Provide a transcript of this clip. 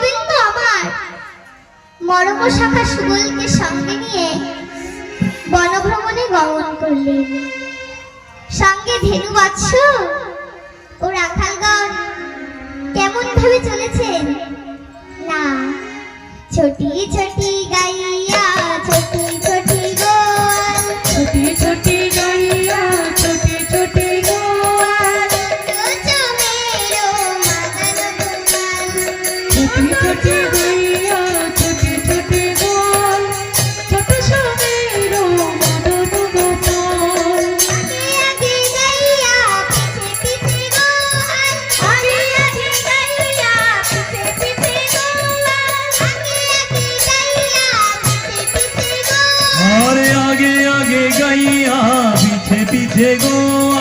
গোবিন্দ আমার মরম শাখা সুবলকে সঙ্গে নিয়ে বনভ্রমণে গমন করলেন। সঙ্গে ধেনু বৎস ও রাখালগণ কেমন ভাবে চলেছেন না, ছোটি ছোটি গাইয়া ছোটি ছোটি গোয়াল, ছোটি ছোটি গাইয়া ছোটি ছোটি গোয়াল, চমেরো মাদন গোপাল, ছোটি ছোটি গাইয়া ছোটি ছোটি গোয়াল, ছোট সমেরো মদন গোপাল। আগে আগে গাইয়া পিছে পিছে গোয়াল, আগে আগে গাইয়া পিছে পিছে গোয়াল, আগে আগে গাইয়া পিছে পিছে গোয়াল, আরে আগে আগে গাইয়া পিছে পিছে গোয়াল,